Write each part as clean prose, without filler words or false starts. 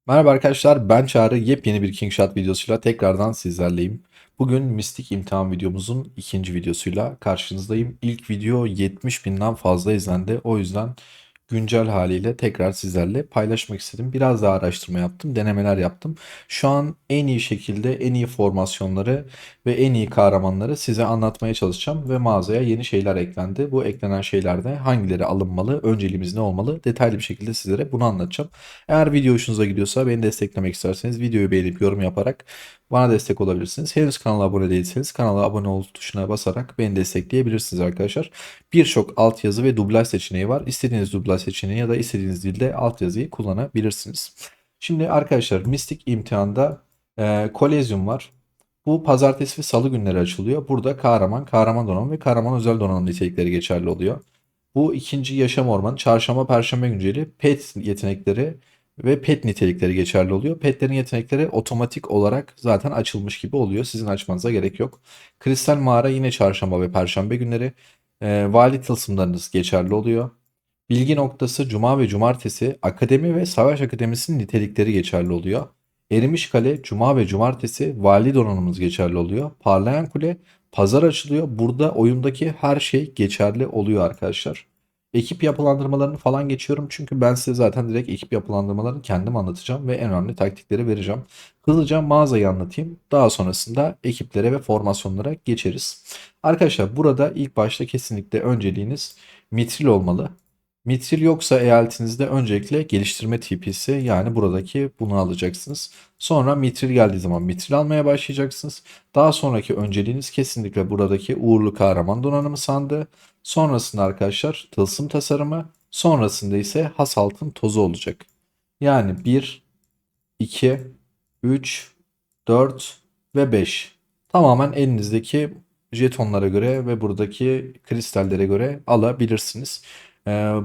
Merhaba arkadaşlar, ben Çağrı. Yepyeni bir Kingshot videosuyla tekrardan sizlerleyim. Bugün mistik imtihan videomuzun ikinci videosuyla karşınızdayım. İlk video 70 binden fazla izlendi. O yüzden güncel haliyle tekrar sizlerle paylaşmak istedim. Biraz daha araştırma yaptım, denemeler yaptım. Şu an en iyi şekilde en iyi formasyonları ve en iyi kahramanları size anlatmaya çalışacağım. Ve mağazaya yeni şeyler eklendi. Bu eklenen şeylerde hangileri alınmalı, önceliğimiz ne olmalı detaylı bir şekilde sizlere bunu anlatacağım. Eğer video hoşunuza gidiyorsa beni desteklemek isterseniz videoyu beğenip yorum yaparak bana destek olabilirsiniz. Henüz kanala abone değilseniz kanala abone ol tuşuna basarak beni destekleyebilirsiniz arkadaşlar. Birçok altyazı ve dublaj seçeneği var. İstediğiniz dublaj seçeneği ya da istediğiniz dilde altyazıyı kullanabilirsiniz. Şimdi arkadaşlar mistik imtihanda Kolezyum var. Bu pazartesi ve salı günleri açılıyor. Burada kahraman, kahraman donanım ve kahraman özel donanım nitelikleri geçerli oluyor. Bu ikinci yaşam ormanı çarşamba perşembe günceli pet yetenekleri ve pet nitelikleri geçerli oluyor. Petlerin yetenekleri otomatik olarak zaten açılmış gibi oluyor. Sizin açmanıza gerek yok. Kristal mağara yine çarşamba ve perşembe günleri. Vali tılsımlarınız geçerli oluyor. Bilgi noktası cuma ve cumartesi akademi ve savaş akademisinin nitelikleri geçerli oluyor. Erimiş kale cuma ve cumartesi vali donanımımız geçerli oluyor. Parlayan kule pazar açılıyor. Burada oyundaki her şey geçerli oluyor arkadaşlar. Ekip yapılandırmalarını falan geçiyorum çünkü ben size zaten direkt ekip yapılandırmalarını kendim anlatacağım ve en önemli taktikleri vereceğim. Hızlıca mağazayı anlatayım. Daha sonrasında ekiplere ve formasyonlara geçeriz. Arkadaşlar burada ilk başta kesinlikle önceliğiniz mitril olmalı. Mitril yoksa eyaletinizde öncelikle geliştirme TP'si yani buradaki bunu alacaksınız. Sonra mitril geldiği zaman mitril almaya başlayacaksınız. Daha sonraki önceliğiniz kesinlikle buradaki uğurlu kahraman donanımı sandığı. Sonrasında arkadaşlar tılsım tasarımı. Sonrasında ise has altın tozu olacak. Yani bir, 2, 3, 4 ve 5. Tamamen elinizdeki jetonlara göre ve buradaki kristallere göre alabilirsiniz.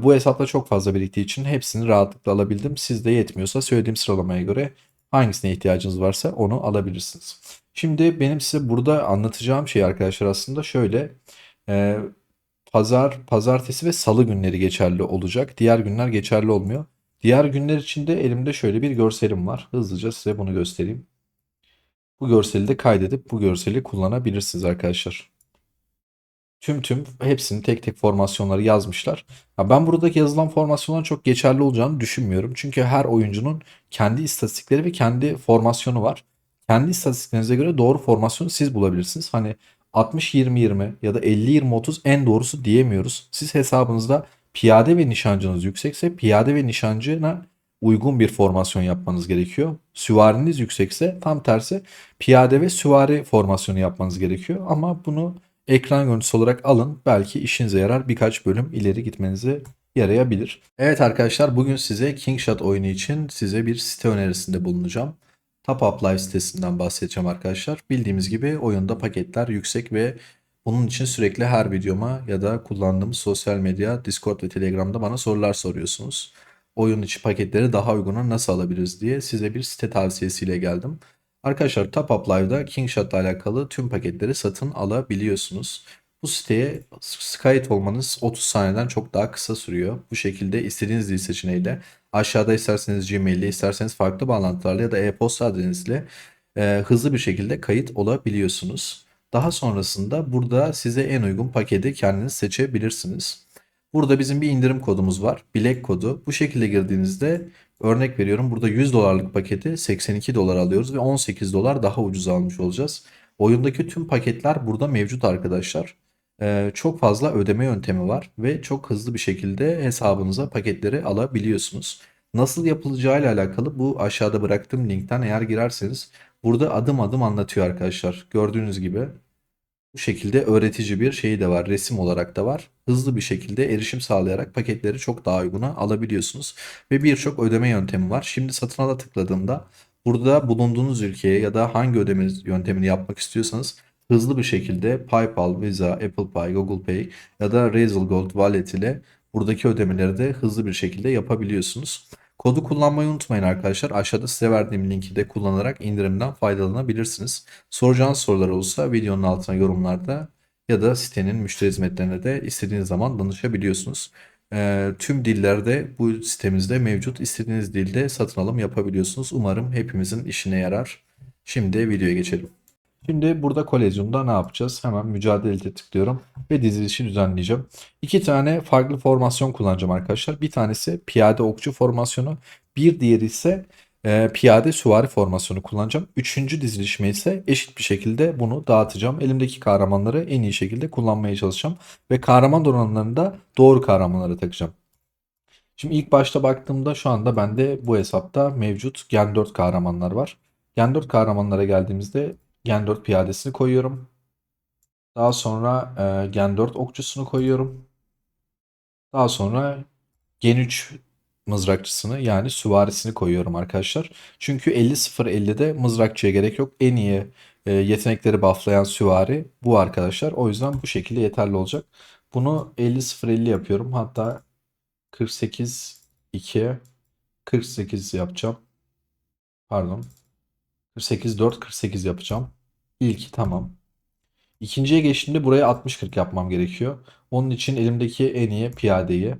Bu hesapta çok fazla biriktiği için hepsini rahatlıkla alabildim. Sizde yetmiyorsa söylediğim sıralamaya göre hangisine ihtiyacınız varsa onu alabilirsiniz. Şimdi benim size burada anlatacağım şey arkadaşlar aslında şöyle. e, pazartesi ve salı günleri geçerli olacak. Diğer günler geçerli olmuyor. Diğer günler için de elimde şöyle bir görselim var. Hızlıca size bunu göstereyim. Bu görseli de kaydedip bu görseli kullanabilirsiniz arkadaşlar. Tüm hepsini tek tek formasyonları yazmışlar. Ya ben buradaki yazılan formasyonların çok geçerli olacağını düşünmüyorum. Çünkü her oyuncunun kendi istatistikleri ve kendi formasyonu var. Kendi istatistiklerinize göre doğru formasyonu siz bulabilirsiniz. Hani 60-20-20 ya da 50-20-30 en doğrusu diyemiyoruz. Siz hesabınızda piyade ve nişancınız yüksekse piyade ve nişancına uygun bir formasyon yapmanız gerekiyor. Süvariniz yüksekse tam tersi piyade ve süvari formasyonu yapmanız gerekiyor. Ama bunu ekran görüntüsü olarak alın. Belki işinize yarar. Birkaç bölüm ileri gitmenize yarayabilir. Evet arkadaşlar bugün size Kingshot oyunu için size bir site önerisinde bulunacağım. Top Up Live sitesinden bahsedeceğim arkadaşlar. Bildiğimiz gibi oyunda paketler yüksek ve bunun için sürekli her videoma ya da kullandığımız sosyal medya, Discord ve Telegram'da bana sorular soruyorsunuz. Oyun içi paketleri daha uyguna nasıl alabiliriz diye size bir site tavsiyesiyle geldim. Arkadaşlar Top Up Live'da Kingshot ile alakalı tüm paketleri satın alabiliyorsunuz. Bu siteye kayıt olmanız 30 saniyeden çok daha kısa sürüyor. Bu şekilde istediğiniz dil seçeneğiyle aşağıda isterseniz Gmail ile isterseniz farklı bağlantılarla ya da e-posta adresinizle hızlı bir şekilde kayıt olabiliyorsunuz. Daha sonrasında burada size en uygun paketi kendiniz seçebilirsiniz. Burada bizim bir indirim kodumuz var. Bilek kodu. Bu şekilde girdiğinizde örnek veriyorum burada 100 dolarlık paketi 82 dolar alıyoruz ve 18 dolar daha ucuz almış olacağız. Oyundaki tüm paketler burada mevcut arkadaşlar. Çok fazla ödeme yöntemi var ve çok hızlı bir şekilde hesabınıza paketleri alabiliyorsunuz. Nasıl yapılacağıyla alakalı bu aşağıda bıraktığım linkten eğer girerseniz burada adım adım anlatıyor arkadaşlar. Gördüğünüz gibi bu şekilde öğretici bir şeyi de var. Resim olarak da var. Hızlı bir şekilde erişim sağlayarak paketleri çok daha uyguna alabiliyorsunuz. Ve birçok ödeme yöntemi var. Şimdi satın ala tıkladığımda burada bulunduğunuz ülkeye ya da hangi ödeme yöntemini yapmak istiyorsanız hızlı bir şekilde PayPal, Visa, Apple Pay, Google Pay ya da Razer Gold Wallet ile buradaki ödemeleri de hızlı bir şekilde yapabiliyorsunuz. Kodu kullanmayı unutmayın arkadaşlar. Aşağıda size verdiğim linki de kullanarak indirimden faydalanabilirsiniz. Soracağınız sorular olursa videonun altına yorumlarda ya da sitenin müşteri hizmetlerine de istediğiniz zaman danışabiliyorsunuz. Tüm dillerde bu sitemizde mevcut. İstediğiniz dilde satın alım yapabiliyorsunuz. Umarım hepimizin işine yarar. Şimdi videoya geçelim. Şimdi burada Kolezyum'da ne yapacağız? Hemen mücadelede tıklıyorum ve dizilişi düzenleyeceğim. İki tane farklı formasyon kullanacağım arkadaşlar. Bir tanesi piyade okçu formasyonu, bir diğeri ise piyade süvari formasyonu kullanacağım. Üçüncü dizilişime ise eşit bir şekilde bunu dağıtacağım. Elimdeki kahramanları en iyi şekilde kullanmaya çalışacağım ve kahraman donanımlarını da doğru kahramanlara takacağım. Şimdi ilk başta baktığımda şu anda bende bu hesapta mevcut Gen 4 kahramanlar var. Gen 4 kahramanlara geldiğimizde Gen 4 piyadesini koyuyorum. Daha sonra Gen 4 okçusunu koyuyorum. Daha sonra Gen 3 mızrakçısını yani süvarisini koyuyorum arkadaşlar. Çünkü 50-0-50'de mızrakçıya gerek yok. En iyi yetenekleri bufflayan süvari bu arkadaşlar. O yüzden bu şekilde yeterli olacak. Bunu 50-0-50 yapıyorum. Hatta 48-2 48 yapacağım. Pardon. 48-4 48 yapacağım. İlki tamam. İkinciye geçtiğimde buraya 60-40 yapmam gerekiyor. Onun için elimdeki en iyi piyadeyi,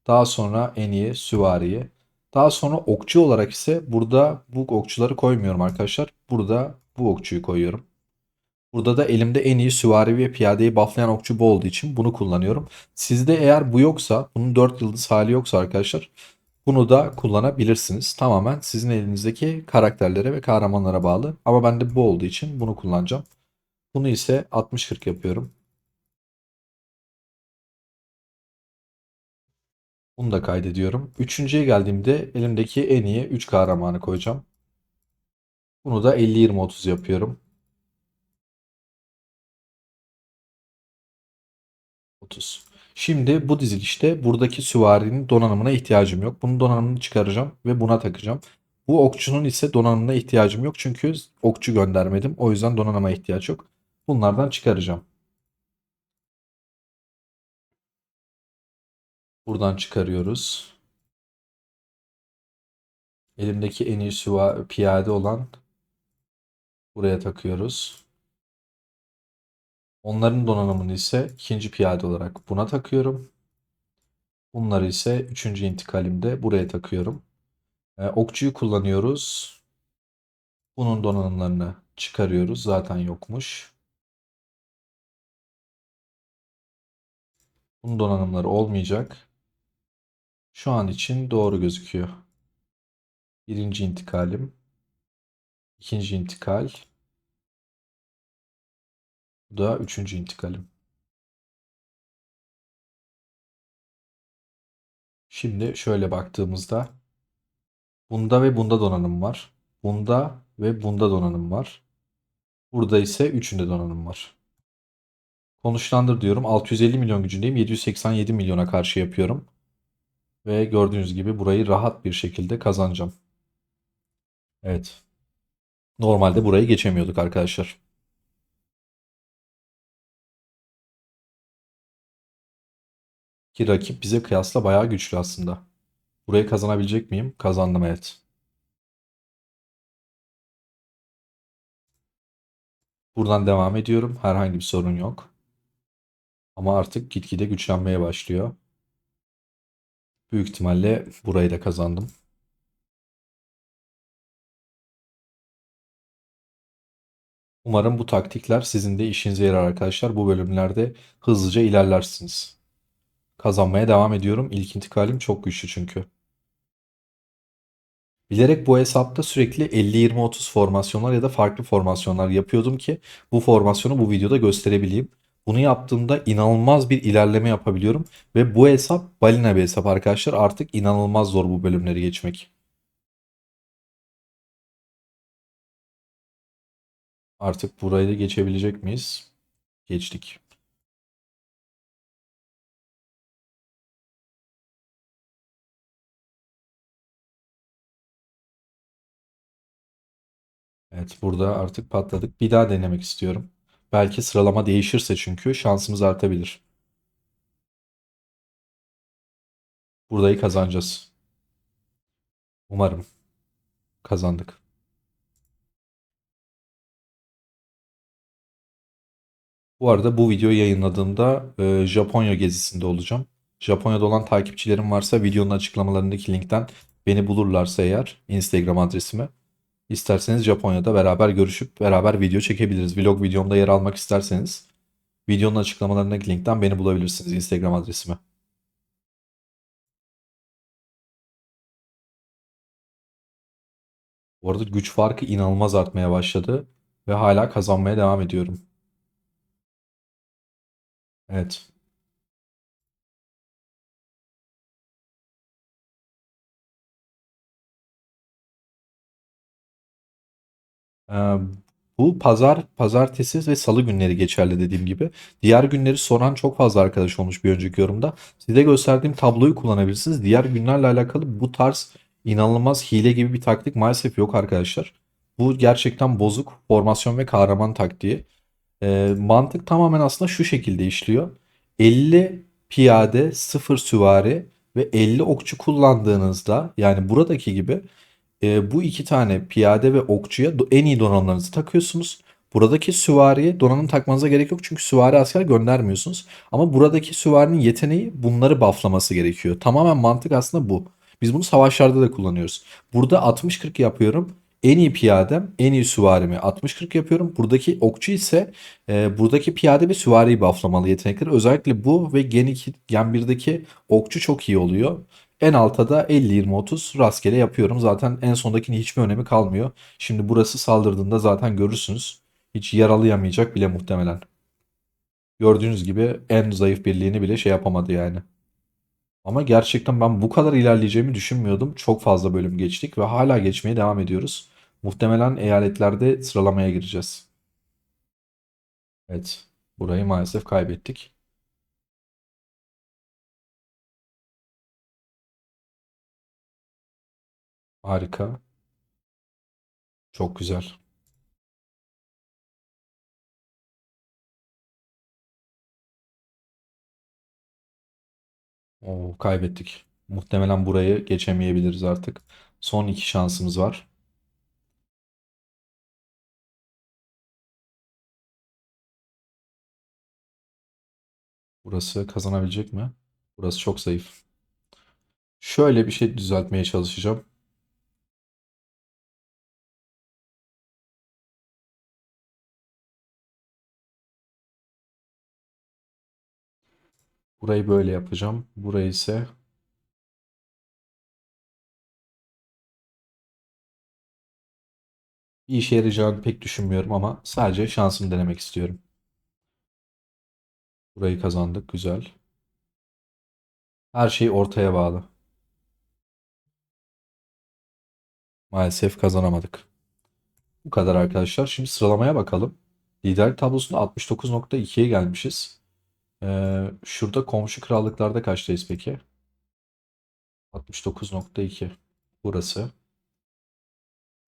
daha sonra en iyi süvariyi, daha sonra okçu olarak ise burada bu okçuları koymuyorum arkadaşlar. Burada bu okçuyu koyuyorum. Burada da elimde en iyi süvari ve piyadeyi bufflayan okçu bu olduğu için bunu kullanıyorum. Sizde eğer bu yoksa, bunun 4 yıldız hali yoksa arkadaşlar bunu da kullanabilirsiniz. Tamamen sizin elinizdeki karakterlere ve kahramanlara bağlı. Ama bende bu olduğu için bunu kullanacağım. Bunu ise 60-40 yapıyorum. Bunu da kaydediyorum. Üçüncüye geldiğimde elimdeki en iyi 3 kahramanı koyacağım. Bunu da 50-20-30 yapıyorum. 30. Şimdi bu dizilişte buradaki süvarinin donanımına ihtiyacım yok. Bunun donanımını çıkaracağım ve buna takacağım. Bu okçunun ise donanımına ihtiyacım yok. Çünkü okçu göndermedim. O yüzden donanıma ihtiyaç yok. Bunlardan çıkaracağım. Buradan çıkarıyoruz. Elimdeki en iyi piyade olan buraya takıyoruz. Onların donanımını ise ikinci piyade olarak buna takıyorum. Bunları ise üçüncü intikalimde buraya takıyorum. Okçuyu kullanıyoruz. Bunun donanımlarını çıkarıyoruz. Zaten yokmuş. Bunun donanımları olmayacak. Şu an için doğru gözüküyor. Birinci intikalim. İkinci intikal. Bu da üçüncü intikalim. Şimdi şöyle baktığımızda bunda ve bunda donanım var. Bunda ve bunda donanım var. Burada ise üçünde donanım var. Konuşlandır diyorum. 650 milyon gücündeyim. 787 milyona karşı yapıyorum. Ve gördüğünüz gibi burayı rahat bir şekilde kazanacağım. Evet. Normalde burayı geçemiyorduk arkadaşlar. Ki rakip bize kıyasla bayağı güçlü aslında. Burayı kazanabilecek miyim? Kazandım, evet. Buradan devam ediyorum. Herhangi bir sorun yok. Ama artık gitgide güçlenmeye başlıyor. Büyük ihtimalle burayı da kazandım. Umarım bu taktikler sizin de işinize yarar arkadaşlar. Bu bölümlerde hızlıca ilerlersiniz. Kazanmaya devam ediyorum. İlk intikalim çok güçlü çünkü. Bilerek bu hesapta sürekli 50-20-30 formasyonlar ya da farklı formasyonlar yapıyordum ki bu formasyonu bu videoda gösterebileyim. Bunu yaptığımda inanılmaz bir ilerleme yapabiliyorum ve bu hesap balina bir hesap arkadaşlar. Artık inanılmaz zor bu bölümleri geçmek. Artık burayı da geçebilecek miyiz? Geçtik. Evet, burada artık patladık. Bir daha denemek istiyorum. Belki sıralama değişirse çünkü şansımız artabilir. Burayı kazanacağız. Umarım kazandık. Bu arada bu videoyu yayınladığımda Japonya gezisinde olacağım. Japonya'da olan takipçilerim varsa videonun açıklamalarındaki linkten beni bulurlarsa eğer Instagram adresime. İsterseniz Japonya'da beraber görüşüp beraber video çekebiliriz. Vlog videomda yer almak isterseniz videonun açıklamalarındaki linkten beni bulabilirsiniz Instagram adresime. Bu arada güç farkı inanılmaz artmaya başladı ve hala kazanmaya devam ediyorum. Evet. Ee, Bu pazartesi ve salı günleri geçerli dediğim gibi. Diğer günleri soran çok fazla arkadaş olmuş bir önceki yorumda. Size gösterdiğim tabloyu kullanabilirsiniz. Diğer günlerle alakalı bu tarz inanılmaz hile gibi bir taktik maalesef yok arkadaşlar. Bu gerçekten bozuk formasyon ve kahraman taktiği. Mantık tamamen aslında şu şekilde işliyor. 50 piyade, 0 süvari ve 50 okçu kullandığınızda yani buradaki gibi bu iki tane piyade ve okçuya en iyi donanımlarınızı takıyorsunuz. Buradaki süvariye donanım takmanıza gerek yok çünkü süvari asker göndermiyorsunuz. Ama buradaki süvarinin yeteneği bunları bufflaması gerekiyor. Tamamen mantık aslında bu. Biz bunu savaşlarda da kullanıyoruz. Burada 60-40 yapıyorum. En iyi piyadem, en iyi süvarimi 60-40 yapıyorum. Buradaki okçu ise buradaki piyade ve süvariyi bufflamalı yetenekleri. Özellikle bu ve Gen 2, Gen 1'deki okçu çok iyi oluyor. En alta da 50-20-30 rastgele yapıyorum. Zaten en sondakinin hiçbir önemi kalmıyor. Şimdi burası saldırdığında zaten görürsünüz. Hiç yaralayamayacak bile muhtemelen. Gördüğünüz gibi en zayıf birliğini bile şey yapamadı yani. Ama gerçekten ben bu kadar ilerleyeceğimi düşünmüyordum. Çok fazla bölüm geçtik ve hala geçmeye devam ediyoruz. Muhtemelen eyaletlerde sıralamaya gireceğiz. Evet, burayı maalesef kaybettik. Harika, çok güzel. Oo, kaybettik. Muhtemelen burayı geçemeyebiliriz artık. Son iki şansımız var. Burası kazanabilecek mi? Burası çok zayıf. Şöyle bir şey düzeltmeye çalışacağım. Burayı böyle yapacağım. Burayı ise bir işe yarayacağını pek düşünmüyorum ama sadece şansımı denemek istiyorum. Burayı kazandık. Güzel. Her şey ortaya bağlı. Maalesef kazanamadık. Bu kadar arkadaşlar. Şimdi sıralamaya bakalım. Liderlik tablosunda 69,2'ye gelmişiz. Şurada komşu krallıklarda kaçtayız peki? 69,2. Burası.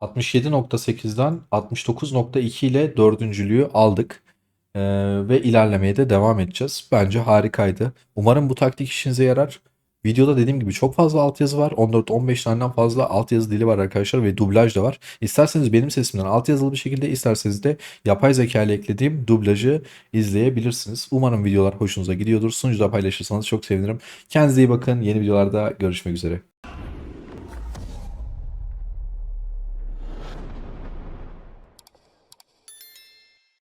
67,8'den 69,2 ile dördüncülüğü aldık. Ee, Ve ilerlemeye de devam edeceğiz. Bence harikaydı. Umarım bu taktik işinize yarar. Videoda dediğim gibi çok fazla altyazı var. 14-15 taneden fazla altyazı dili var arkadaşlar ve dublaj da var. İsterseniz benim sesimden altyazılı bir şekilde, isterseniz de yapay zeka ile eklediğim dublajı izleyebilirsiniz. Umarım videolar hoşunuza gidiyordur. Sunucuda paylaşırsanız çok sevinirim. Kendinize iyi bakın. Yeni videolarda görüşmek üzere.